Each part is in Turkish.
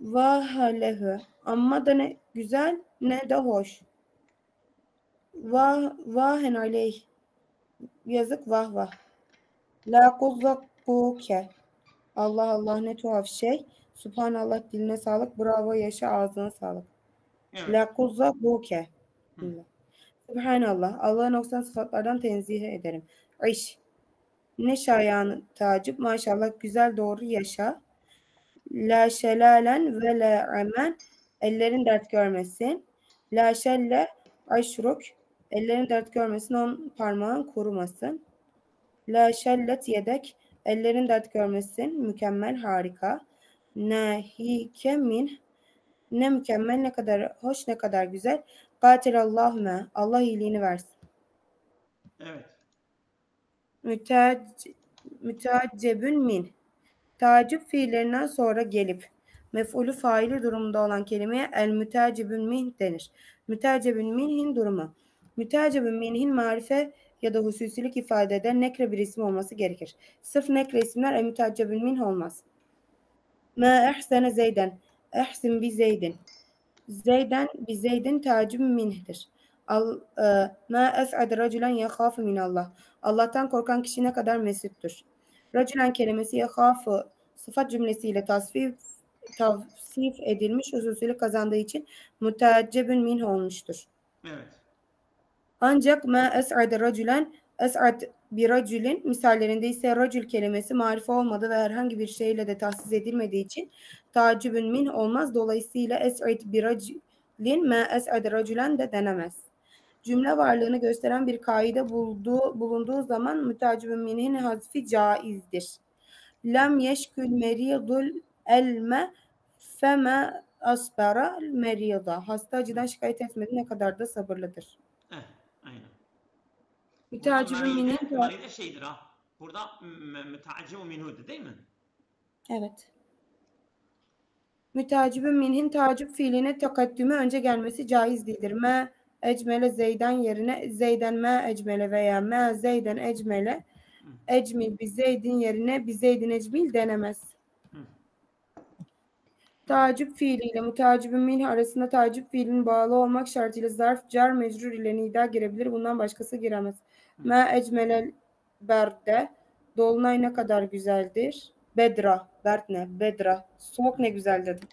Vahalehu. Amma da ne güzel ne de hoş. Vahen aleyh. Yazık vah vah. La kuzzakkuke. Allah Allah ne tuhaf şey. Subhanallah diline sağlık. Bravo yaşa ağzına sağlık. Evet. La kuzzakkuke. Hı. Subhanallah. Allah'ı noksan sıfatlardan tenzih ederim. İş. Ne şayan tacip. Maşallah güzel doğru yaşa. La şelalen ve la amen. Ellerin dert görmesin. La şelle aşruk. Ellerin dert görmesin. On parmağın kurumasın. La şellet yedek. Ellerin dert görmesin. Mükemmel harika. Nahike min. Ne mükemmel ne kadar hoş ne kadar güzel. Katilallahüme. Allah iyiliğini versin. Evet. Müteaccebün min. Tacip fiillerinden sonra gelip mef'ulü faili durumunda olan kelimeye el mütecibün min denir. Mütecibün minhin durumu. Mütecibün minhin marife ya da hususilik ifade eden nekre bir isim olması gerekir. Sırf nekre isimler el mütecibün min olmaz. Ma ehsene zeyden. Ehsin bi zeydin. Zeyden bi zeydin tacibün minhdir. Ma es'ad racülen yehâfu minallah. Allah'tan korkan kişi ne kadar mesuttur. Racülen kelimesi yehâfu sıfat cümlesiyle tavsif edilmiş hususuyla kazandığı için müteaccebün minh olmuştur. Evet. Ancak ma es'ad racülen es'ad bir racülin misallerinde ise racül kelimesi marife olmadığı ve herhangi bir şeyle de tahsis edilmediği için tacibün min olmaz. Dolayısıyla es'ad bir racülin ma es'ad racülen de denemez. Cümle varlığını gösteren bir kaide bulunduğu zaman mütacibün minhin hazfi caizdir. Lem yeşkül meridul elme feme asbara merida. Hasta acıdan şikayet etmedi ne kadar da sabırlıdır. Aynen. Burada Mütacibün minhin maride şeydir ha. Burada müteaccibu minhu'du değil mi? evet. Mütacibün minhin tacip fiiline takaddümü önce gelmesi caiz değildir. Me ecmele zeyden yerine zeyden me ecmele veya me zeyden ecmele ecmil bi zeydin yerine bi zeydin ecmil denemez. Tacip fiiliyle mütacibün minh arasında tacip fiilinin bağlı olmak şartıyla zarf, car, mecrur ile nida girebilir. Bundan başkası giremez. Me ecmelel berde. Dolunay ne kadar güzeldir. Bedra. Bert ne? Bedra. Soğuk ne güzel dedim.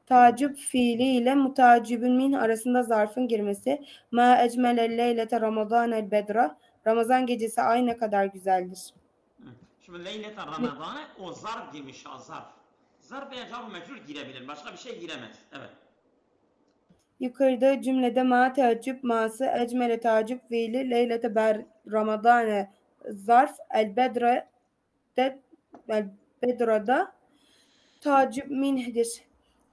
Tacip fiili ile mutacibün minh arasında zarfın girmesi. Ma ecmelel leylete ramadanel bedra. Ramazan gecesi ay ne kadar güzeldir. Şimdi leylete ramadana o zarf girmiş ha zarf. Zarf veya car mecrur girebilir. Başka bir şey giremez. Evet. Yukarıda cümlede ma teaccüp ma'sı ecmele tacip fiili leylete ber ramadane zarf el bedrada tacip minhdir.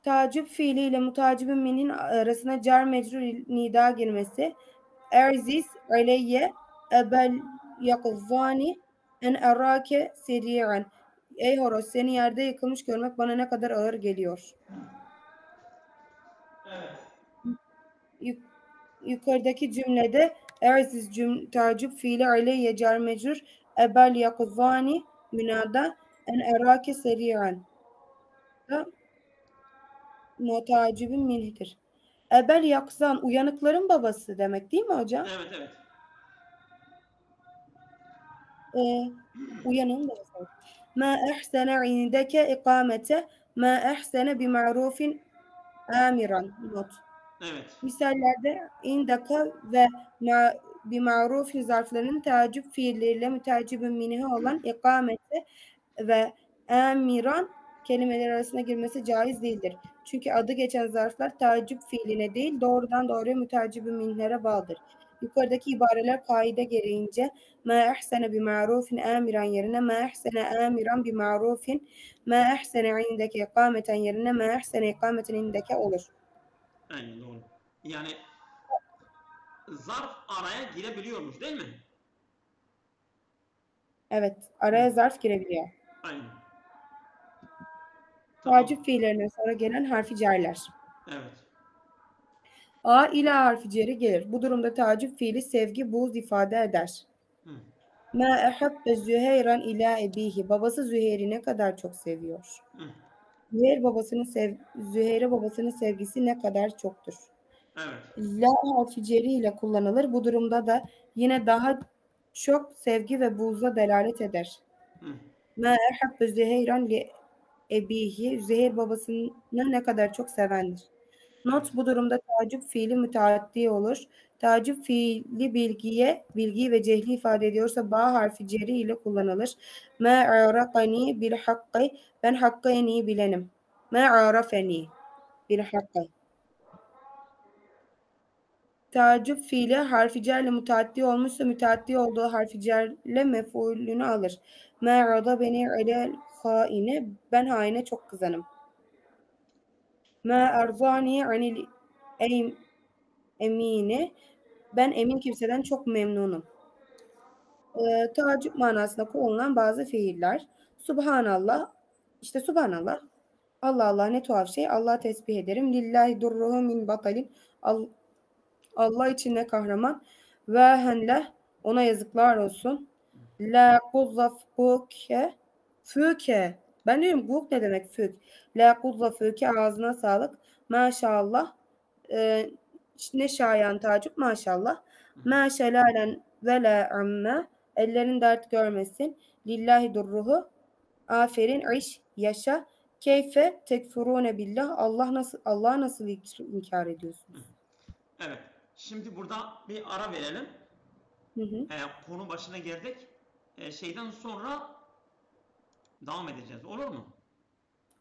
Tacip fiili ile mutacibin minhin arasına car mecrur nida girmesi. Erziz aleyye ebel yakızzani en erake seri'an. Ey horoz seni yerde yıkılmış görmek bana ne kadar ağır geliyor. Evet. Yukarıdaki cümlede erziz tacip fiili aleyye car mecrur ebel yakızzani münada en erake seri'an. Mutacibin minhidir. Ebel yakzan uyanıkların babası demek değil mi hocam? Evet evet. Uyanın babası. Ma ehsene indeke ikamete ma ehsene bi ma'rufin amiran. Not. Evet. Misallerde indaka ve bi ma'rufin zarflarının tacip fiilleriyle mütacibin minhi olan ikamete ve amiran kelimeler arasına girmesi caiz değildir. Çünkü adı geçen zarflar tacip fiiline değil doğrudan doğruya mütacibin minhlere bağlıdır. Yukarıdaki ibareler kaide gereğince ma ehsene bi ma'rufin amiran yerine ma ehsene amiran bi ma'rufin ma ehsene indeke ikameten yerine ma ehsene ikameten indeke olur. Aynen doğru. Yani zarf araya girebiliyormuş değil mi? Evet, araya zarf girebiliyor. Aynen. Tacip fiillerinden sonra gelen harfi cerler. Evet. A ile harfi ceri gelir. Bu durumda tacip fiili sevgi, buğz ifade eder. Ma ehabbe Züheyran ila ebihi. Babası Züheyr'i ne kadar çok seviyor. Züheyre babasının sevgisi ne kadar çoktur. Evet. La harfi ceri ile kullanılır. Bu durumda da yine daha çok sevgi ve buğza delalet eder. Hı. Ma erhabbe Züheyran li ebihi. Züheyr babasını ne kadar çok sevendir. Evet. Not: bu durumda tacip fiili müteaddi olur. Tacip fiili bilgiyi ve cehli ifade ediyorsa ba harfi ceri ile kullanılır. Ma arafani bil hakkı. Ben hakkı en iyi bilenim. Ma arafeni bil hakkı. Tacip fiili harfi cerle müteaddi olmuşsa müteaddi olduğu harfi cerle mef'ulünü alır. Ma beni alel haine. Ben haine çok kızarım. Ma erzani anil emini. Ben emin kimseden çok memnunum. Tacip manasında kullanılan bazı fiiller. Subhanallah. İşte Subhanallah. Allah Allah ne tuhaf şey. Allah tesbih ederim. Lillahi durruhu min batalin. Allah için ne kahraman. Ve henleh. Ona yazıklar olsun. La kuzzaf fuke. Füke. Ben diyorum guk ne demek fük. La kuzzaf füke ağzına sağlık. Maşallah. Ee, ne şayan tacip maşallah. Ma şelalen ve la amme. Ellerin dert görmesin. Lillahi durruhu. Aferin iş yaşa. Keyfe tekfurune billah. Allah'a nasıl inkar ediyorsunuz? Evet. Şimdi burada bir ara verelim. Hı hı. Konu başına geldik. Şeyden sonra devam edeceğiz. Olur mu?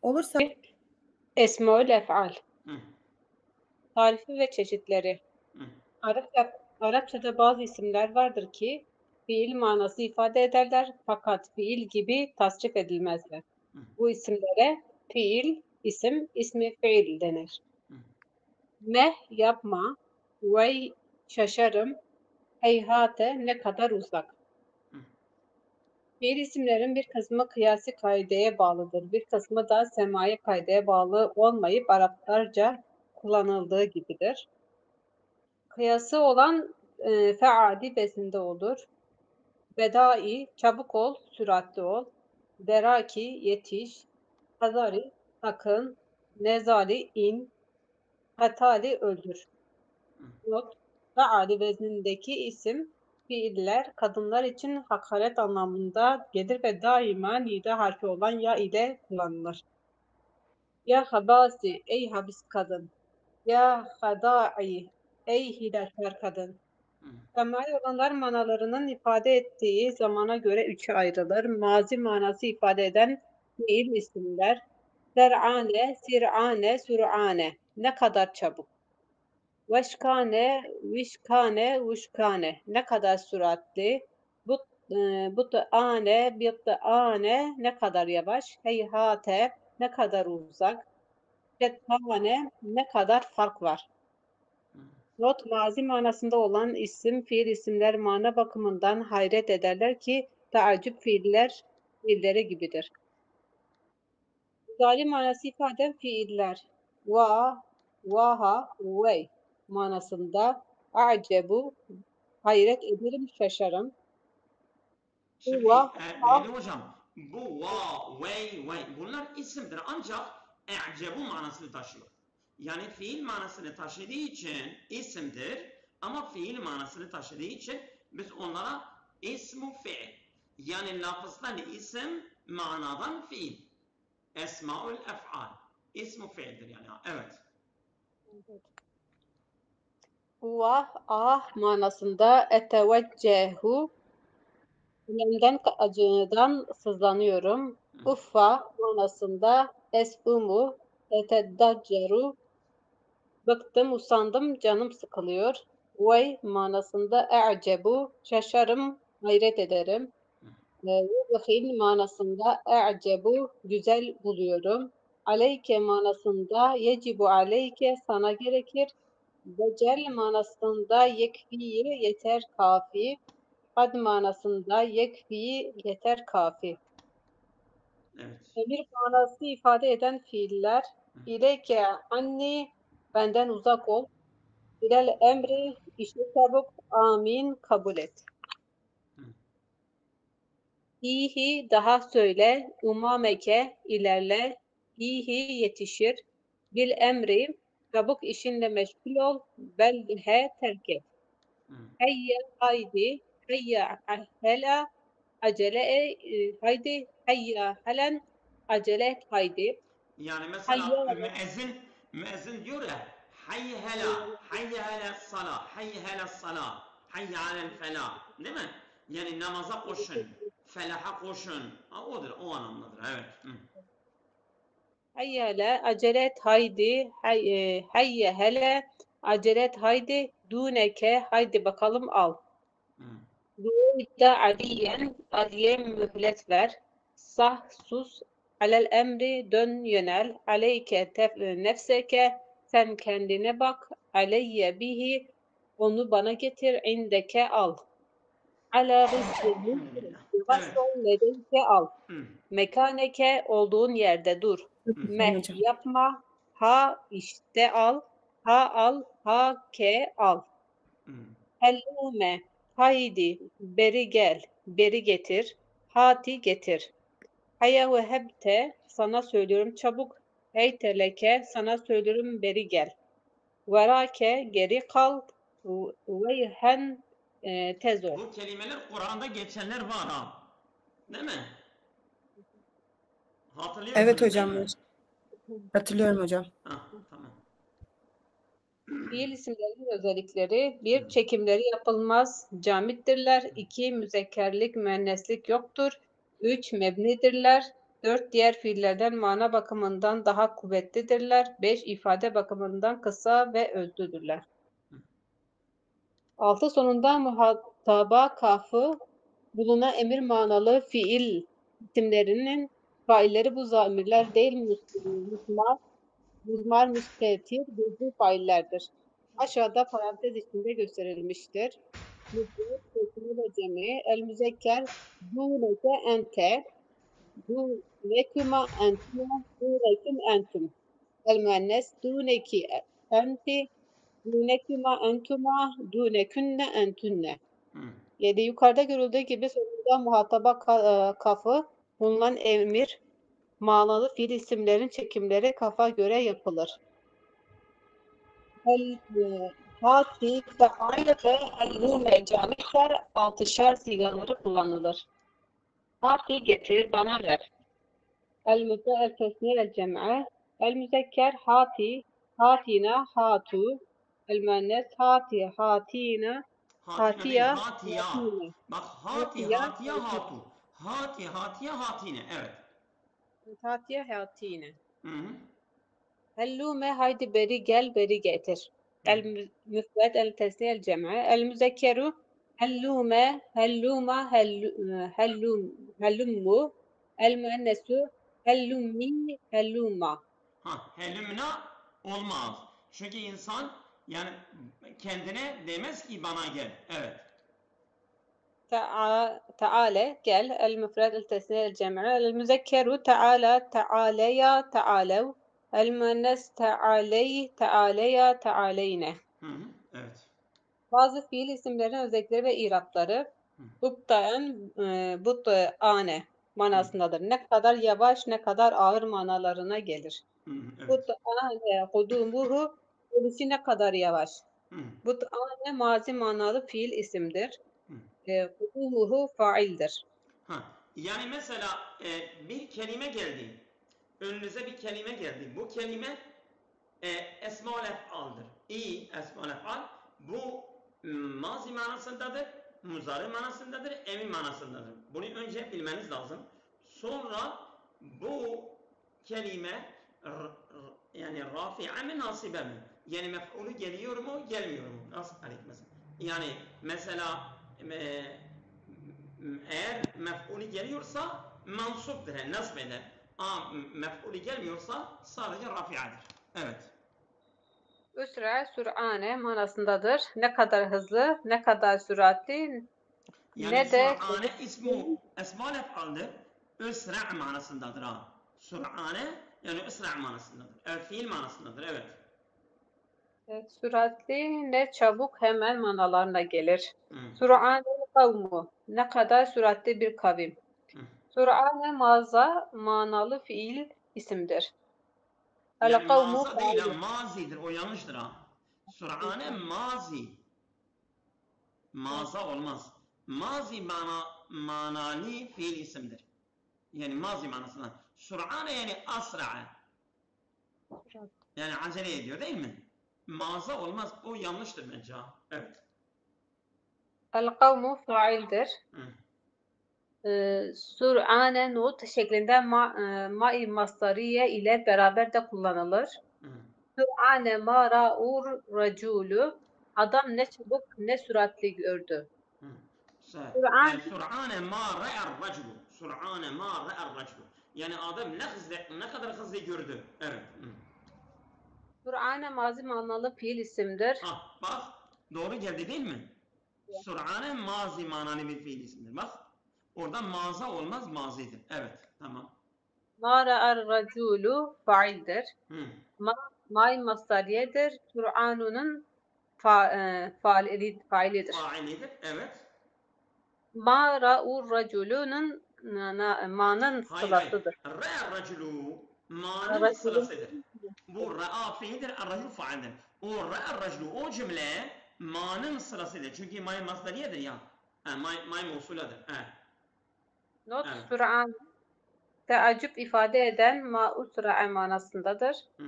Olursa Esmaül ef'al. Hı. Tarifi ve çeşitleri. Hı. Arapçada bazı isimler vardır ki fiil manası ifade ederler fakat fiil gibi tasrif edilmezler. Hı. Bu isimlere fiil, isim, ismi fiil denir. Hı. Meh yapma, vey şaşarım, heyhate ne kadar uzak. Hı. Fiil isimlerin bir kısmı kıyasi kaideye bağlıdır. Bir kısmı da semai kaideye bağlı olmayıp Araplarca kullanıldığı gibidir. Kıyası olan feadi bezinde olur. Bedai, çabuk ol, süratli ol. Deraki, yetiş. Hazari, sakın. Nezali, in. Hatali, öldür. Not: feali veznindeki isim, fiiller kadınlar için hakaret anlamında gelir ve daima nida harfi olan ya ile kullanılır. Ya habasi, ey habis kadın. Ya hadai, ey hilekar kadın. Semai olanlar manalarının ifade ettiği zamana göre üçe ayrılır. Mazi manası ifade eden fiil isimler. Ser'ane, sir'ane, sür'ane. Ne kadar çabuk. Veşkane, vişkane, vuşkane. Ne kadar süratli. But'ane, bit'ane. Ne kadar yavaş. Heyhate, ne kadar uzak. Şettane, ne kadar fark var. Not: mazi manasında olan isim, fiil isimler mana bakımından hayret ederler ki taaccüp fiilleri gibidir. Mudari manası ifade eden fiiller va, vaha, vey manasında a'cebu, hayret ederim, şaşarım. Şimdi Va, ha, Mehdi hocam bu va, vey, bunlar isimdir ancak e'cebu manasını taşıyor. Yani fiil manasını taşıdığı için isimdir ama fiil manasını taşıdığı için biz onlara ismu fiil. Yani lafızdan isim manadan fiil. Esmaül ef'al. İsmu fiildir yani. Evet. va, ah manasında eteveccehu, acıdan sızlanıyorum. Uffa manasında esumu, eteddacceru, bıktım, usandım, canım sıkılıyor. Vey manasında e'cebu, şaşarım, hayret ederim. Vehil manasında e'cebu, güzel buluyorum. Aleyke manasında yecibu aleyke, sana gerekir. Becel manasında yekfiyi, yeter kafi. Kad manasında yekfiyi, yeter kafi. Evet. Emir manası ifade eden fiiller. İleyke anni, benden uzak ol. Bilal emri, işi çabuk, amin, kabul et. İhi, daha söyle, umameke, ilerle. fihi yetişir. Bil emri çabuk işinle meşgul ol. Belhe terk et. Hayya haydi. Hayya hela acele haydi. Hayya helen acele et haydi. Yani mesela Hayya müezzin diyor ya hayy hele sala, hayy hele sala, hayy alel fela. Değil mi? Yani namaza koşun, felaha koşun. Ha, odur, o anlamdadır. Evet. hayya hele acele et haydi. Hayya hele acele et haydi. Duneke haydi bakalım al. Du'da aliyen aliye mühlet ver. Sah sus. Alel emri dön yönel. Aleyke nefseke sen kendine bak. Aleyye bihi onu bana getir. İndeke al. Ala rızkını yavaş Evet. ol nedeyke al. Hı. Mekaneke olduğun yerde dur. Meh Hocam. yapma. Ha işte al. Ha al. Ha ke al. Hellume haydi beri gel. Beri getir. Hati getir. Haya ve hebte sana söylüyorum çabuk. Heyteleke sana söylüyorum beri gel. Verake geri kal. Veyhen tez ol. Bu kelimeler Kur'an'da geçenler var ha. Değil mi? Hatırlıyorsunuz Evet değil hocam. mi? Hatırlıyorum hocam. Ha, tamam. Fiil isimlerinin özellikleri: 1. Çekimleri yapılmaz, camittirler. 2. Müzekkerlik, müenneslik yoktur. 3. Mebnidirler. 4. Diğer fiillerden mana bakımından daha kuvvetlidirler. 5. ifade bakımından kısa ve özlüdürler. 6. Sonunda muhataba kafı bulunan emir manalı fiil isimlerinin failleri bu zamirler değil muzmar müstetir gözlü faillerdir. Aşağıda parantez içinde gösterilmiştir. Müfret, tekni ve cemi, el müzekker, dûneke ente, dûnekuma entuma, dûnekum entum. El müennes, dûneki enti, dûnekuma entuma, dûnekünne entünne. 7. Yukarıda görüldüğü gibi sonunda muhataba kafı bulunan emir manalı fiil isimlerin çekimleri kafa göre yapılır. Hati, feal ve hellûme camitler 6'şer sigaları kullanılır. Hati getir, bana ver. El tesniye el cem'e. El müzekker hati, hatina, hatu. El müennes hati, hatina, Hatina değil, hatiya, hatiya. hatine. Bak hati, Hatiya, hatiya, hatine. hatu. Hati, hatiya, hatine. Evet. Hatiya, hatine. Hı. Hellûme haydi beri gel, beri getir. El müfred, el tesniye, el cem'e. El müzekkeru hellûme, hellûma, hellummu. El müennesu hellummi, hellûma. Ha, helümna olmaz. Çünkü insan yani kendine demez ki bana gel. Evet. Taale gel. El müfred, el tesniye, el cem'e. El müzekkeru taala, taaleya, taalev. El müennes taaley, taaleya, taaleyne. Evet. Bazı fiil isimlerinin özellikleri ve irapları but'ane manasındadır. Ne kadar yavaş, ne kadar ağır manalarına gelir. Evet. But'ane kudumuhu gelişi ne kadar yavaş. But'ane mazi manalı fiil isimdir. Kudumuhu faildir. Ha, yani mesela bir kelime geldi. Önünüze bir kelime geldi. Bu kelime esma-ül ef'aldır. Esma-ül ef'al bu mazi manasındadır, muzari manasındadır, emir manasındadır. Bunu önce bilmeniz lazım. Sonra bu kelime yani rafi'a mi nasibe mi? Yani mef'ulü geliyor mu, gelmiyor mu? Nasıl mesela? Yani mesela eğer mef'ulü geliyorsa mansuptur, yani nasb eder. Ama mef'ulü gelmiyorsa sadece rafi'adır. Evet. Üsre, sür'ane manasındadır. Ne kadar hızlı, ne kadar süratli, Yani ne de Sur'ane ismu esma lef'aldır. Üsra' manasındadır ha. Sur'ane yani üsra' manasındadır. Evet, fiil manasındadır. Evet. süratli, ne çabuk, hemen manalarına gelir. Sur'ane kavmu, ne kadar süratli bir kavim. Sur'ane manalı fiil isimdir. Yani El-kavmu maza değil ha, faildir. mazidir. O yanlıştır ha. Sur'ane mazi. Maza olmaz. Mazi manalı fiil isimdir. Yani mazi manasına. Sur'ane yani asra'a. Yani acele ediyor değil mi? Maza olmaz. O yanlıştır bence ha. Evet. El-kavmu faildir. Hı. Sur'ane nut şeklinde ma'i masdariye ile beraber de kullanılır. Hı. Sur'ane ma ra'ur raculu. Adam ne çabuk ne süratli gördü. Hı. Sur'an Sur'ane ma ra'er raculu. Sur'ane ma ra'er raculu. Yani adam ne kadar hızlı gördü. Evet. Hı. Sur'ane mazi manalı fiil isimdir. Ah bak doğru geldi değil mi? Sur'ane mazi manalı bir fiil isimdir. Bak orada maza olmaz mazidir. Evet tamam. Ma ra'er raculu faildir. Hı. Ma'i masdariyedir. Sur'anunun failidir. Failidir. Evet. Ma ra'ur raculunun ma'nın Hayır hayır. sılasıdır. Re'er raculu ma'nın Raculun sırasıdır. Bu ra'a fiildir. Er-raculu faildir. O re'er raculu o cümle ma'nın sırasıdır. Çünkü ma'yı masdariyedir ya. Ma'yı mevsuladır. not Evet. Sur'an teaccüp ifade eden ma usra'a manasındadır. Hı.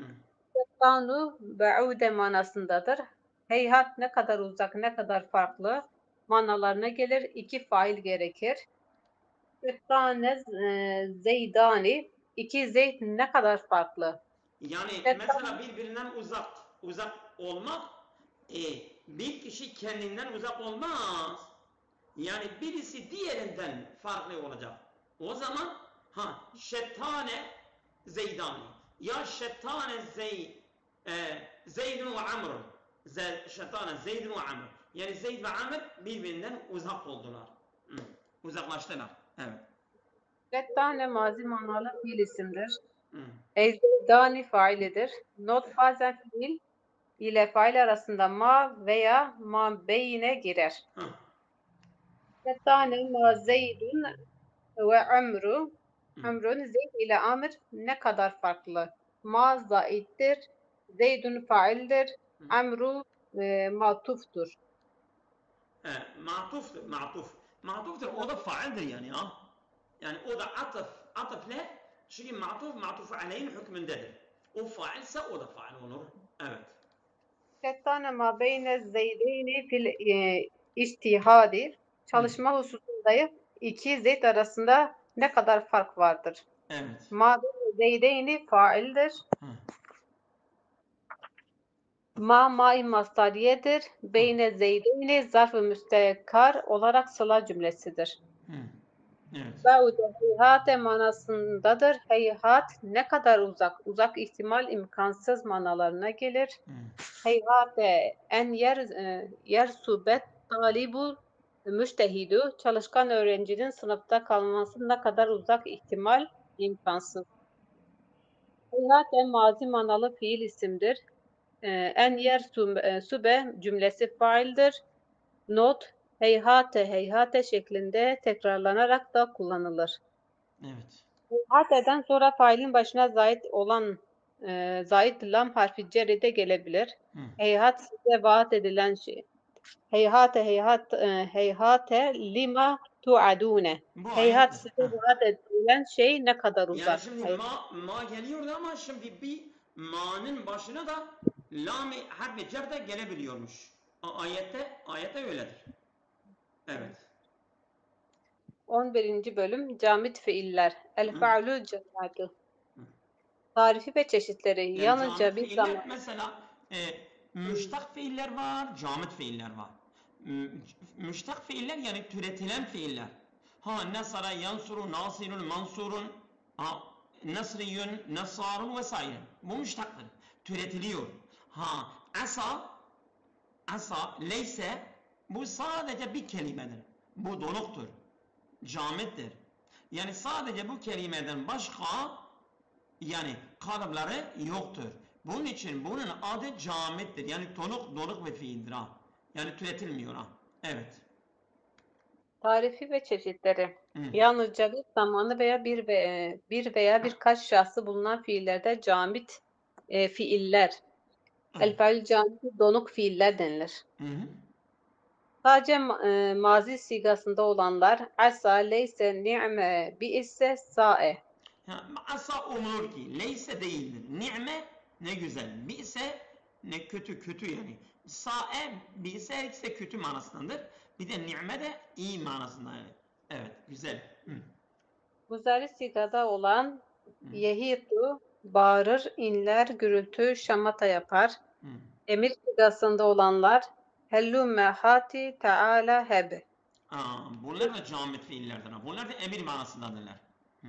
Kanu ba'ude manasındadır. Heyhat ne kadar uzak, ne kadar farklı manalarına gelir. İki fail gerekir. Tane zeydani, iki zeyd ne kadar farklı. Yani Fettane mesela birbirinden uzak olmak bir kişi kendinden uzak olmaz. Yani birisi diğerinden farklı olacak. O zaman şettane zeydani ya şettane zeydun ve amrun şettane zeydun ve amr yani Zeyd ve Amr birbirinden uzak oldular. Hı. Uzaklaştılar. Evet. fettane mazi manalı fiil isimdir. Hı. Zeydani failidir. Not bazen fiil ile fail arasında ma veya ma beyine girer. Hı. Fettane ma zeydun ve amru. Hı. Amrun zeyd ile amr ne kadar farklı. Ma zaittir. Zeydun faildir. Amru matuftur. Matuftur. Matuftur. O da faildir yani ha. Yani o da atıf ne? Çünkü matuf aleyhin hükmündedir. O failse o da fail olur. Evet. Fettane ma beyne zeydeyni fil içtihadi. Çalışma hususundayız. İki zeyd arasında ne kadar fark vardır? Evet. Ma beyne zeydeyni faildir. Hı. Ma-i masdariyedir. Beyne zeydeyni zarf-ı müstekar olarak sıla cümlesidir. Hı. Evet. Ba'ude heyhate manasındadır. Heyhat ne kadar uzak. Uzak ihtimal imkansız manalarına gelir. Hı. Heyhate en yersubet talibu müştehidu. Çalışkan öğrencinin sınıfta kalması ne kadar uzak ihtimal imkansız. Heyhate mazi manalı fiil isimdir. En yer sube cümlesi faildir. Not heyhate şeklinde tekrarlanarak da kullanılır. Evet. Heyhate'den sonra failin başına zait olan zait lam harfi ceride gelebilir. Hı. Heyhat size vaat edilen şey. Heyhate lima tuadune. Bu Heyhat ayettir. size vaat edilen şey ne kadar Yani uzak. şimdi ma geliyordu ama şimdi bir ma'nın başına da lam-ı harf-i cer de gelebiliyormuş. Ayette öyledir. Evet. 11. bölüm Camit fiiller. El Hı. fa'lu cemaatü. Tarifi ve çeşitleri. Yani Yalnızca camit bir fiiller zaman. mesela müştak fiiller var, camit fiiller var. Müştak fiiller yani türetilen fiiller. Nesara, yansuru, nasirun, mansurun, nasriyun, nasarun vesaire. Bu müştaktır. Türetiliyor. Asa, leyse bu sadece bir kelimedir. Bu donuktur. Camittir. Yani sadece bu kelimeden başka yani kalıpları yoktur. Bunun için bunun adı camittir. Yani donuk ve fiildir ha. Yani türetilmiyor ha. Evet. Tarifi ve çeşitleri. Hı. Yalnızca bir zamanı veya bir veya birkaç şahsı bulunan fiillerde camit fiiller. Evet. El-fail camidi donuk fiiller denilir. Hı hı. Sadece mazi sigasında olanlar asa, leyse, ni'me, bi'isse, sa'e. Ha, asa umulur ki. Leyse değildir. Ni'me ne güzel. Bi'se ne kötü, kötü yani. Sa'e, bi'se her ikisi de kötü manasındadır. Bir de ni'me de iyi manasında yani. Evet, güzel. Hı. Muzari sigada olan yehitu, bağırır, inler, gürültü, şamata yapar. Hı. Emir sigasında olanlar hellümme, hati, teala, heb. Bunlar da camit fiillerdir. Bunlar da emir manasındadırlar. Hı.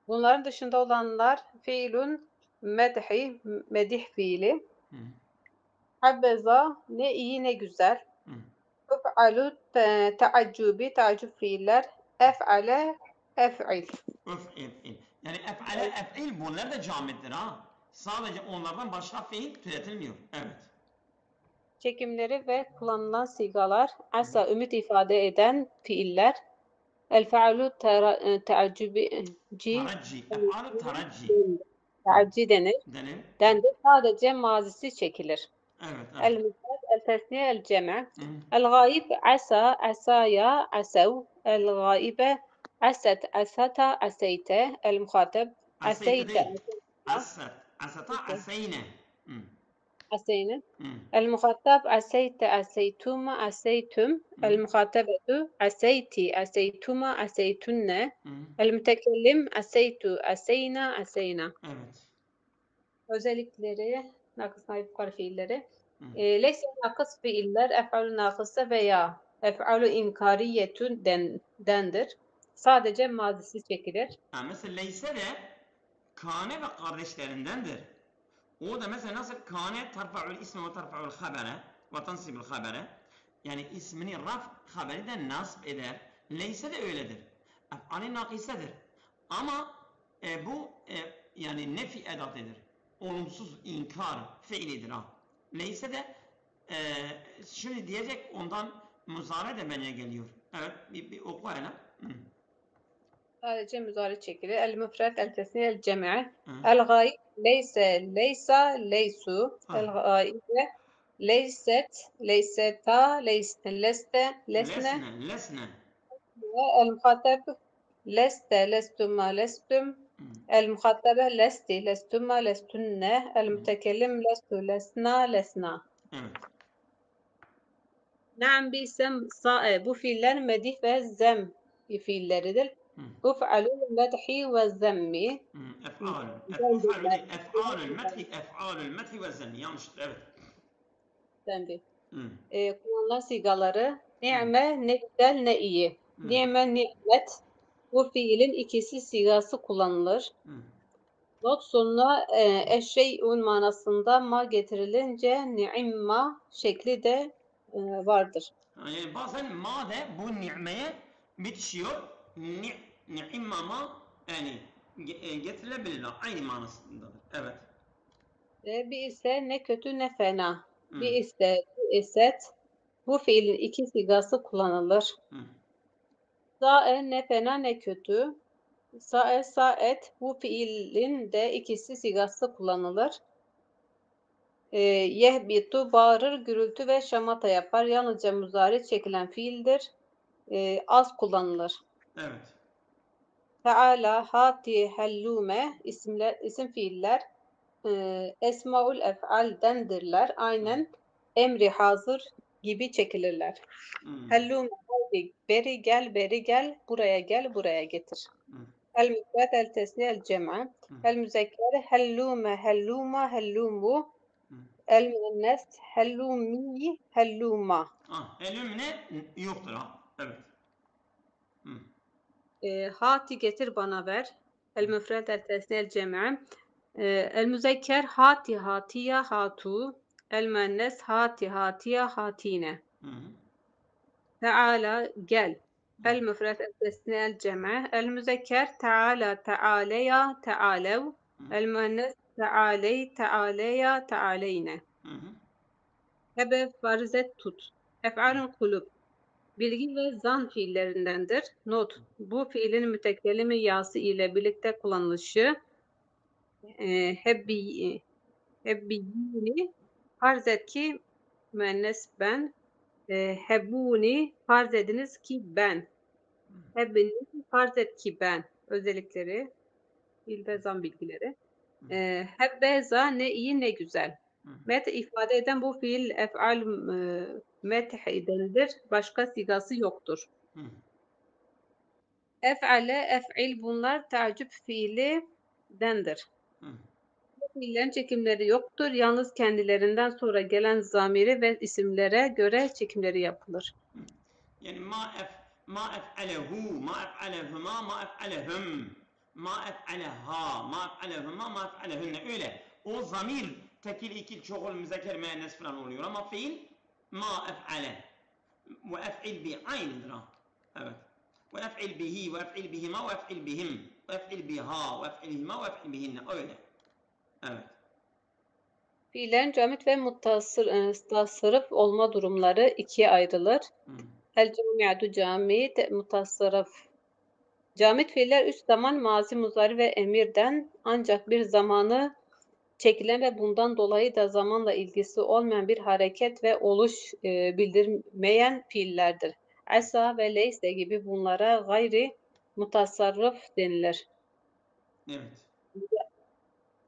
Bunların dışında olanlar fiilun, medhi, medih fiili. Hı. Habbeza, ne iyi ne güzel. Hı. Ef'alu, teaccubi, taaccub fiiller. Ef'ale, ef'il. Ef'il. Yani ef'ale, ef'il bunlar da camittir ha. Sadece onlardan başka fiil türetilmiyor. Evet. Çekimleri ve kullanılan sigalar asa ümit ifade eden fiiller. El fe'alu teaccubi, Taracci. Ef'alu taracci. teacci denir. Denir. Dendi sadece mazisi çekilir. Evet, evet. El müfred, el tesniye, el cem'e. Hı. El gayib asa, asaya, asav. El gaibe aset, asata, aseyte. El muhateb Aseyte aseyte, değil. Asat. Asata aseyne. Hı. aseyne. Hı. المخاطب أسيت أسيتما أسيتم المخاطبة أسيتي أسيتما أسيتن Hı. المتكلم أسيت أسينا أسينا. Evet. Özellikleri nakıs naif yukarı fiilleri. Hı. Leyse nakıs fiiller ef'alü nakısa veya ef'alü inkariyetün dendir. Sadece mazisi çekilir. Mesela Leyse de Kane ve kardeşlerindendir. O da mesela nasıl Kane terfa'ul isme ve terfa'ul habere ve tansibul habere. Yani ismini raf haberi de nasip eder. Leyse de öyledir. Ef'ali nakisedir. Ama bu yani nefi edatıdır. Olumsuz inkar fiilidir ha. Leyse de şimdi diyecek ondan muzare de bence geliyor. Evet bir oku hele. Sadece müzari çekilir. El müfred, el tesniye, el cem'e. Hı. El gayb leyse, leysa, leysu. Ha. El gaybe leyset, leyseta, leste, lesne. Lesne. Ve el muhateb leste, lestuma, lestum. El muhatebe lesti, lestuma, lestunne. El mütekellim lestu, lesna, lesna. Evet. Naam bisem sa'e. Bu fiiller medih ve zem fiilleridir. Uf'alul medhi ve zemmi. Ef'alul değil. Ef'alul methi ve zenni. Yanlıştır. Evet. Zemmi. Hı. Kullanılan sigaları ni'me ne güzel ne iyi. Ni'me nimet. Bu fiilin ikisi sigası kullanılır. Not sonuna eşşey'un manasında ma getirilince ni'imma şekli de vardır. Yani bazen ma de bu ni'meye bitişiyor. Ni'imma yani getirilebilir. Aynı manasındadır. Evet. Bir ise ne kötü ne fena. Hı. Bir ise, bir iset. Bu fiilin iki sigası kullanılır. Hı. Sa'e ne fena ne kötü. Sa'e, sa'et. Bu fiilin de ikisi sigası kullanılır. Yehbitu bağırır, gürültü ve şamata yapar. Yalnızca muzari çekilen fiildir. Az kullanılır. Evet. Teala, hati, hellume isim fiiller esmaul ef'aldendirler. Aynen emri hazır gibi çekilirler. Hellume, hadi beri gel, beri gel, buraya gel, buraya getir. El müfred, el tesniye, el cem'e. El müzekker, hellume, helluma, hellumu. El müennes, hellumi, helluma. Elümne yoktur ha. Evet. Hati getir bana ver. El müfred, el tesniye, el cem'e. El müzekker hati, hatiye, hatu. El müennes hati, hatiye, hatine. Teala gel. El müfred, el tesniye, el cem'e. El müzekker teala, tealeya, tealev. El müennes tealey, tealeya, tealeyne. Hebe farizet tut. Ef'alun kulub. Bilgi ve zan fiillerindendir. Not. Bu fiilin mütekellimi yası ile birlikte kullanılışı hebbiyini farz et ki müennes ben. Hebbuni farz ediniz ki ben. Hebbini farz et ki ben. Özellikleri, fiil ve zam bilgileri. Hebbeza ne iyi ne güzel. Met ifade eden bu fiil ef'al meth denilir. Başka sigası yoktur. Ef'ale, ef'il bunlar tacip fiili dendir. Bu fiillerin çekimleri yoktur. Yalnız kendilerinden sonra gelen zamiri ve isimlere göre çekimleri yapılır. Yani ma ef'alehu, ma ef'alehuma, ma ef'alehum, ma ef'aleha, ma ef'alehuma, ma ef'alehunne. Öyle. O zamir tekil, ikil, çoğul, müzekker, müennes falan oluyor ama fiil ma ef'ale ve ef'il bi aynıdır ha. Evet. Ve ef'il bihi, ve ef'il bihima, ve ef'il bihim, ve ef'il biha, ve ef'ilhima, ve ef'il bihinne. Öyle. Evet. Fiillerin camit ve mutasarrıf olma durumları ikiye ayrılır. El cami'atu camit, mutasarrıf. Camit fiiller üç zaman mazi, muzari ve emirden ancak bir zamanı çekilen ve bundan dolayı da zamanla ilgisi olmayan bir hareket ve oluş bildirmeyen fiillerdir. Asa ve leyse gibi bunlara gayri mutasarrıf denilir. Evet.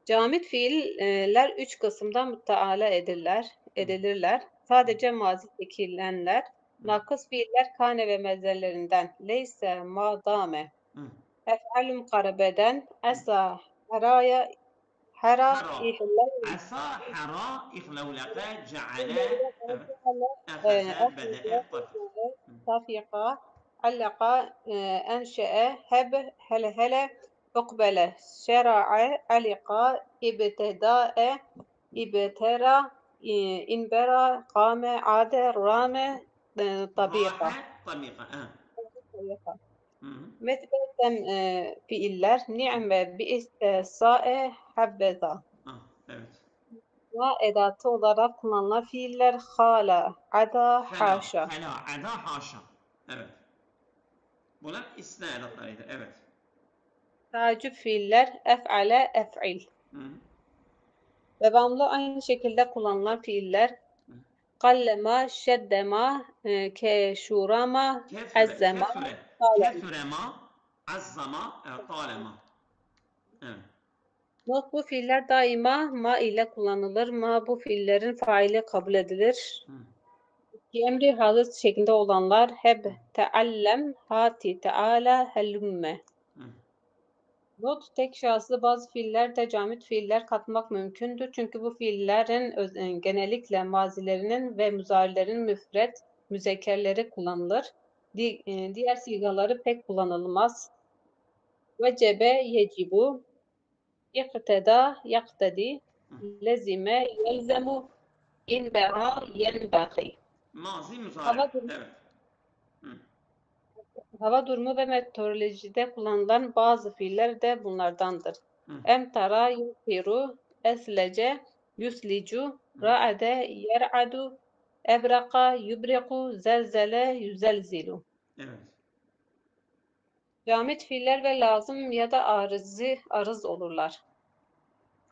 Camit fiiller üç kısımdan müteala edilirler. Sadece mazi çekilenler, nakıs fiiller kane ve mezellerinden, leyse, madame, ef'al mukarebeden, esa, haraya, hara, ihlal, Asa, hara, ihlevlaka, ceale, evet. Ehaze, bede'e, tafiqa, allaka, enşe'e, heb, hele, ukbele, şera'a, alika, ibteda'e, ibtera, inbera, kame, ade, rame, tabiqa. Mesela fiiller ni'me, bi'iste, sa'e, habbeza. Evet. Ve edatı olarak kullanılan fiiller hala, ada, haşa. Hala, ada, haşa. Evet. Bunlar isna edatlarıydı. Evet. Tacip fiiller ef'ale, ef'il. Devamlı aynı şekilde kullanılan fiiller kallema, şeddema, keşurama, azzema, Kethurema, azzama, talema. Evet. Not bu fiiller daima ma ile kullanılır. Ma bu fiillerin faili kabul edilir. Emri halis şeklinde olanlar hep teallem, hati, teala, helümme. Not tek şahıslı bazı fiiller de camit fiiller katmak mümkündür. Çünkü bu fiillerin genellikle mazilerinin ve muzarilerin müfret, müzekkerleri kullanılır. Diğer sigaları pek kullanılmaz. Vecebe, yecibu, ikteda, yaktedi, lezime, yelzemu, inbera, yenbeği. Mazi, muzari. Evet. Hava durumu ve meteorolojide kullanılan bazı fiiller de bunlardandır. Emtara, yusiru, eslece, yuslicu, ra'ade, yer'adu, ebraka, yubriku, zelzele, yüzelzilu. Evet. Camit fiiller ve lazım ya da arız olurlar.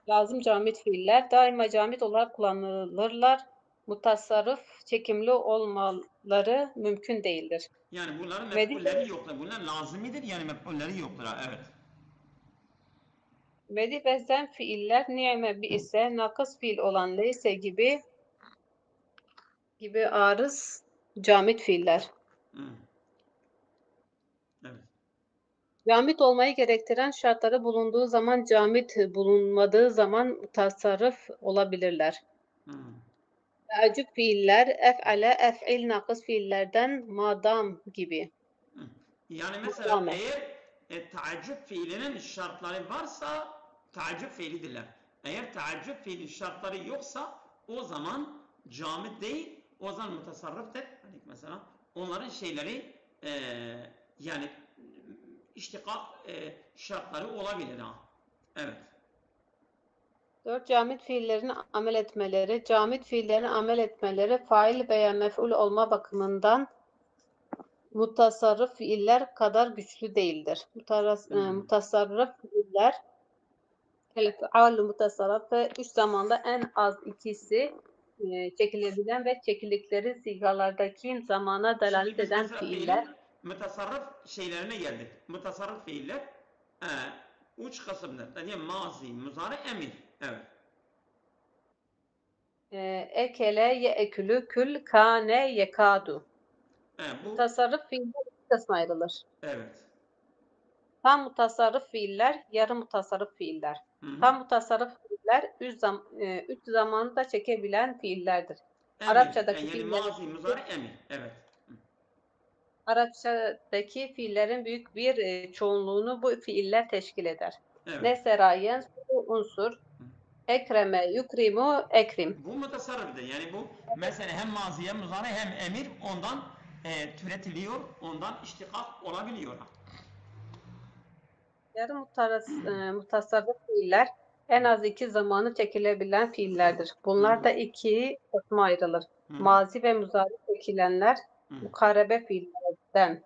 Lazım camit fiiller daima camit olarak kullanılırlar. Mutasarrıf, çekimli olmaları mümkün değildir. Yani bunların mef'ulleri yoktur. Bunlar lazimidir, yani mef'ulleri yoktur. Evet. Vedi ve zem fiiller ni'me bi ise nakıs fiil olan leyse gibi arız camit fiiller. Evet. Camit olmayı gerektiren şartları bulunduğu zaman camit, bulunmadığı zaman tasarruf olabilirler. Tacip fiiller ef'ale, ef'il nakıs fiillerden madam gibi. Yani mesela eğer taaccüp fiilinin şartları varsa taaccüp fiilidirler. Eğer taaccüp fiilin şartları yoksa o zaman camit değil, o zaman mutasarrıftır. Hani mesela onların şeyleri yani iştikak şartları olabilir ha. Evet. 4. Camit fiillerin amel etmeleri. Camit fiillerin amel etmeleri fail veya mef'ul olma bakımından mutasarrıf fiiller kadar güçlü değildir. Mutasarrıf fiiller El-fi'al mutasarrıf 3 zamanda en az ikisi çekilebilen ve çekildikleri sigalardaki zamana delalet Şimdi biz eden mesela fiiller. fiilin mutasarrıf şeylerine geldik. Mutasarrıf fiiller uç kısımdır. Yani mazi, muzari, emir. Evet. Ekele yeekülü kül kâne yekâdu. Bu Mutasarrıf fiiller iki kısma ayrılır. evet. Tam mutasarrıf fiiller, yarı mutasarrıf fiiller. Hı. Tam mutasarrıf fiiller üç zamanı da çekebilen fiillerdir. Emir. Arapçadaki Yani fiillerin mazi, muzari, emir. Evet. Arapçadaki fiillerin büyük bir çoğunluğunu bu fiiller teşkil eder. Evet. Mesela yensu unsur, ekreme yukrimu ekrim. Bu mutasarrıftır. Yani bu mesela hem mazi hem muzari hem emir ondan türetiliyor, ondan iştikak olabiliyor. Yarı mutasarrıf fiiller en az iki zamanı çekilebilen fiillerdir. Bunlar da iki kısma ayrılır. Mazi ve muzari çekilenler mukarebe fiillerden.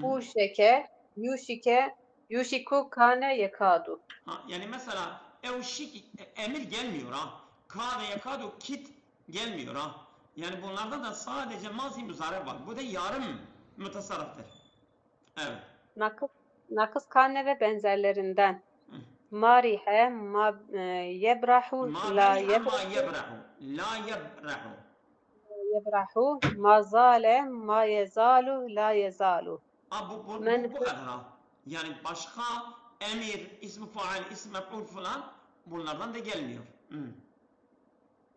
Uşeke, yuşike, yuşiku kane yekadu. Yani mesela evşik emir gelmiyor ha. Ka ve yakadu kit gelmiyor ha. Yani bunlarda da sadece mazi muzari var. Bu da yarım mutasarrıftır. Evet. Nakıs kane ve benzerlerinden. Marihe, yebrahu, Ma la beriha ma yebrahu, yebrahu. La yebrahu. yebrahu, ma zale, ma yezalu, la yezalu. Bu kadar ha. Yani başka emir, ismi faal, ismi mef'ul falan bunlardan da gelmiyor.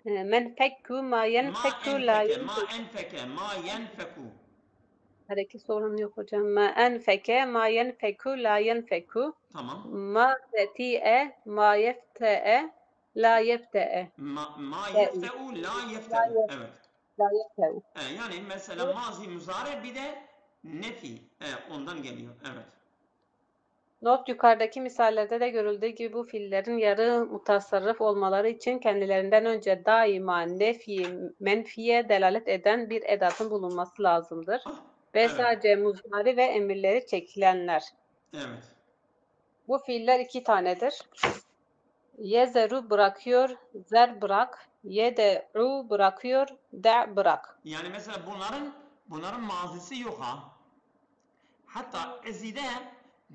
Men fekku, ma yenfekku, la Ma yenfekku. enfeke, ma yenfeku. Hareketi sorun yok hocam. Ma enfeke, ma yenfekku, la yenfekku. Tamam. Ma feti'e, ma yefte'e, la yefte'e. Ma yefte'u, la yefte'u. Evet. La yefte'u. Yani mesela mazi muzare bir de nefi. Ondan geliyor. Evet. Not yukarıdaki misallerde de görüldüğü gibi bu fiillerin yarı mutasarrıf olmaları için kendilerinden önce daima nefi, menfiye delalet eden bir edatın bulunması lazımdır. Ve Evet. sadece muzari ve emirleri çekilenler. Evet. Bu fiiller iki tanedir. Yezeru bırakıyor, zer bırak, yede'u bırakıyor, de bırak. Yani mesela bunların mazisi yok ha. Hatta ezide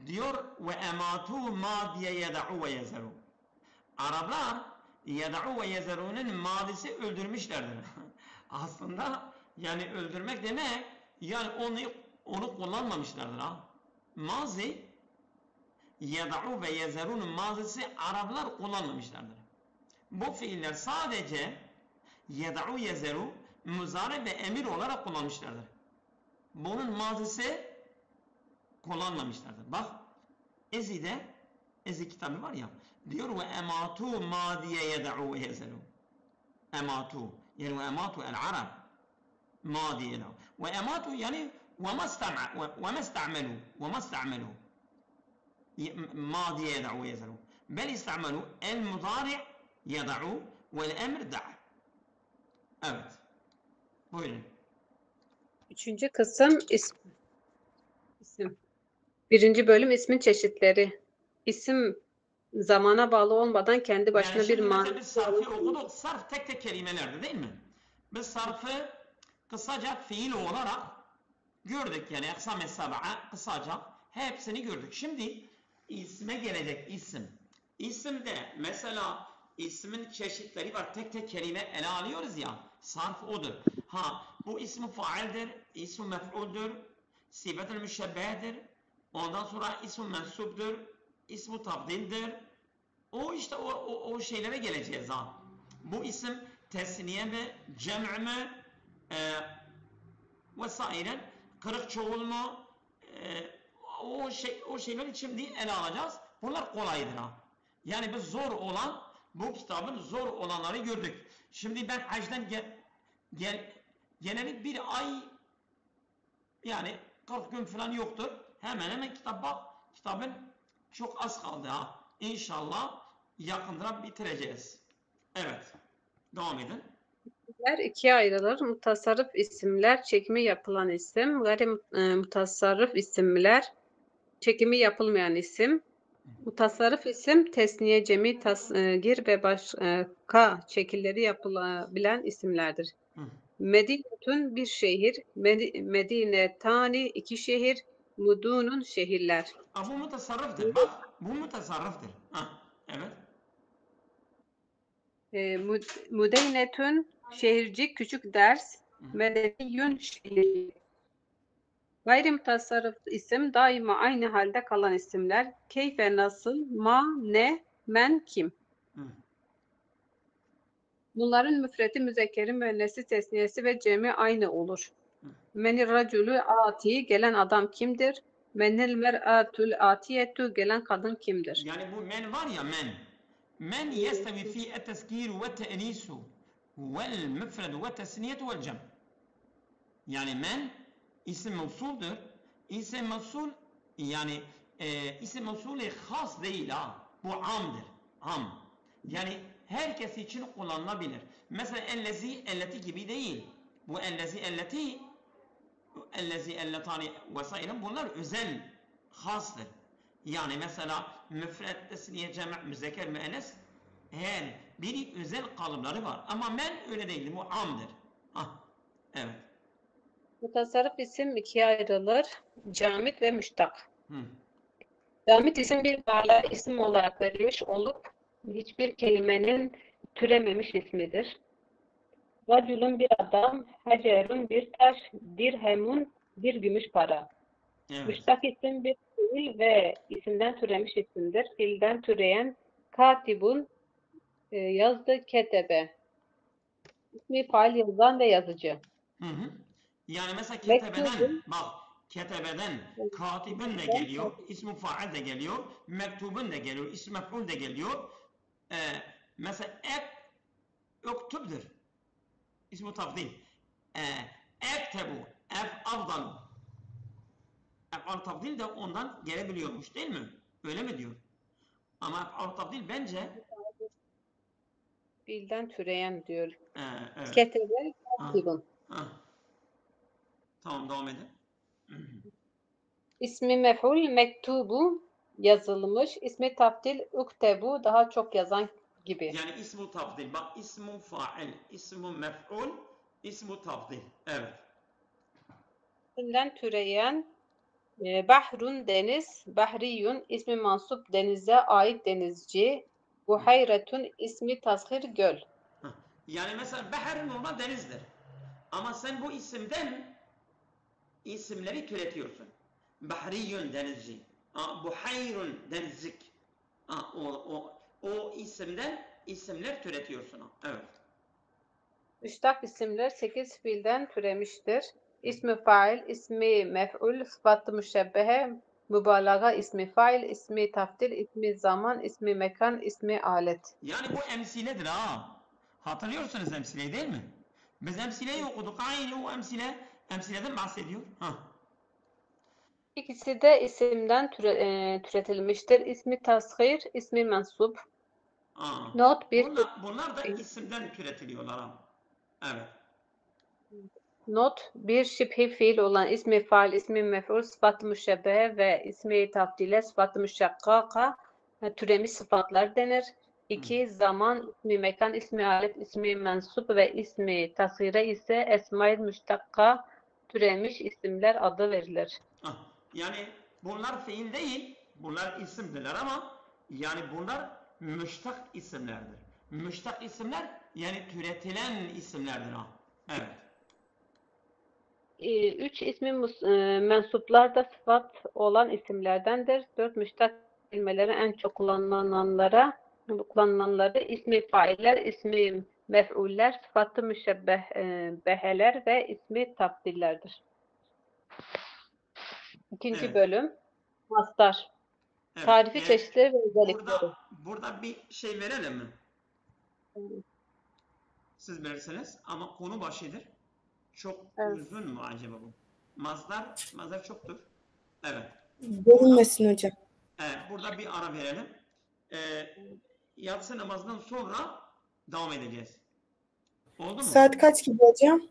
diyor ve ematu ma diye yeda'u ve yezeru. Araplar yeda'u ve yezerunun mazisi öldürmüşlerdir. Aslında yani öldürmek demek yani onu kullanmamışlardır ha. Mazi yeda'u ve yezerunun mazisi Araplar kullanmamışlardır. Bu fiiller sadece yeda'u yezeru muzari ve emir olarak kullanmışlardır. Bunun mazisi kullanmamışlardır. Bak Ezi kitabı var ya diyor ve ematu ma diye yeda'u ve yezeru. Ematu yani ve ematu el Arab ma diye yeda'u. Ve ematu yani ve ma ista'melu ما دي يدعو ويزرو بل يستعملوا المضارع يضعوا والأمر دع. Evet. Buyurun. Üçüncü kısım isim. Birinci bölüm ismin çeşitleri. İsim zamana bağlı olmadan kendi başına Yani bir şimdi mesela mana. biz sarfı okuduk. Sarf tek tek kelimelerdi değil mi? Biz sarfı kısaca fiil olarak gördük. Yani eksam-ı sab'a kısaca hepsini gördük. Şimdi isme gelecek isim. İsimde mesela ismin çeşitleri var. Tek tek kelime ele alıyoruz ya. Sarf odur. Bu ismi faildir, ismi mef'uldur, sifetül müşebbehedir. Ondan sonra ismi mensubdur, ismi tabdildir. O şeylere geleceğiz ha. Bu isim tesniye mi, cem'i mi, vesaire, kırık çoğul mu, o şeyleri şimdi ele alacağız. Bunlar kolaydır ha. Yani biz bu kitabın zor olanları gördük. Şimdi ben hacdan geleli bir ay yani 40 gün falan yoktur. Hemen hemen kitabın çok az kaldı ha. İnşallah yakında bitireceğiz. Evet. Devam edin. İsimler ikiye ayrılır. Mutasarrıf isimler, çekimi yapılan isim. Mutasarrıf isimler, çekimi yapılmayan isim. Mutasarrıf isim tesniye, cemi, tasgir ve başka şekilleri yapılabilen isimlerdir. Hı. Medinetun bir şehir, medinetani iki şehir, mudunun şehirler. Bu mutasarrıftır. Bak, bu mutasarrıftır. Evet. Mudeynetun şehircik, küçük ders, medeniyün şehir. Gayrimutasarrıf isim daima aynı halde kalan isimler. Keyfe nasıl, ma, ne, men, kim. Hı. Bunların müfreti, müzekkeri, müennesi, tesniyesi ve cemi aynı olur. Menir racülü ati, gelen adam kimdir? Menil mer'atül atiyetu, gelen kadın kimdir? Yani bu men var ya, men. Men yestevi fi et-teskir ve te'nisu vel müfred ve tesniyetu vel cem. Yani men isim mevsuldur. İsim mevsul yani isim mevsulü has değil ha. Bu amdır. Am. Yani herkes için kullanılabilir. Mesela ellezi, elleti gibi değil. Bu ellezi, elleti, ellezi, elletani vesaire bunlar özel, hastır. Yani mesela müfred, tesniye, cem', müzekker, müennes her biri özel kalıpları var. Ama men öyle değil. Bu amdır. Evet. Mutasarrıf isim ikiye ayrılır. Camit ve müştak. Hı. Camit isim bir varlığa isim olarak verilmiş olup hiçbir kelimenin türememiş ismidir. Racülün bir adam, hacerun bir taş, dirhemun bir gümüş para. Evet. Müştak isim bir fiil ve isimden türemiş isimdir. Fiilden türeyen katibun yazdı, ketebe. İsmi fail, yazan ve yazıcı. Hı hı. Yani mesela ketebeden, Mektubun bak ketebeden katibin de geliyor, ismi fail de geliyor, mektubun da geliyor, ismi mef'ul de geliyor. Mesela uktubdur, ismi tafdil. Ektebu, afdalu. Ef'al tafdil de ondan gelebiliyormuş değil mi? Öyle mi diyor? Ama ef'al tafdil bence fiilden türeyen diyor. evet. Ketebe, Ha, katibun. ha. Tamam, devam edin. İsmi mef'ul, mektubu yazılmış. İsmi tafdil, uktebu daha çok yazan gibi. Yani ismu tafdil. Bak, ismu fail, ismu mef'ul, ismu tafdil. Evet. İsimden türeyen bahrun deniz, bahriyun ismi mansup denize ait denizci. Buhayretun ismi tashir göl. Yani mesela beher normal denizdir. Ama sen bu isimden isimleri türetiyorsun. Bahriyun denizci. Buhayrun denizcik. O isimden isimler türetiyorsun. Evet. Müştak isimler 8 fiilden türemiştir. İsmi fail, ismi mef'ul, sıfatı müşebbehe, mübalağa ismi fail, ismi tafdil, ismi zaman, ismi mekan, ismi alet. Yani bu emsiledir ha. Hatırlıyorsunuz emsileyi değil mi? Biz emsileyi okuduk. Aynı o emsileden bahsediyor. İkisi de isimden türetilmiştir. İsmi tashir, ismi mensup. Not bir Bunlar da isimden türetiliyorlar ha. Evet. Not bir şibhi fiil olan ismi fail, ismi mef'ul, sıfat-ı müşebbehe ve ismi tafdile, sıfat-ı müşakkaka türemiş sıfatlar denir. 2. Zaman, ismi mekan, ismi alet, ismi mensup ve ismi tasire ise esma-i müştakka türemiş isimler adı verilir. Yani bunlar fiil değil, bunlar isimdirler ama yani bunlar müştak isimlerdir. Müştak isimler yani türetilen isimlerdir ha. Evet. 3 ismi mensuplar da sıfat olan isimlerdendir. 4 müştak kelimeleri en çok kullanılanları ismi failler, ismi mef'uller, sıfatı müşebbeheler ve ismi tafdillerdir. İkinci Evet. bölüm mastar. Evet. Tarifi, çeşitleri ve özellikleri. Burada bir şey verelim mi? Siz verirseniz ama konu başıdır. Çok uzun mu acaba bu? Mazdar çoktur. Evet. Görünmesin hocam. Evet, burada bir ara verelim. Yatsı namazından sonra devam edeceğiz. Oldu mu? Saat kaç gibi hocam?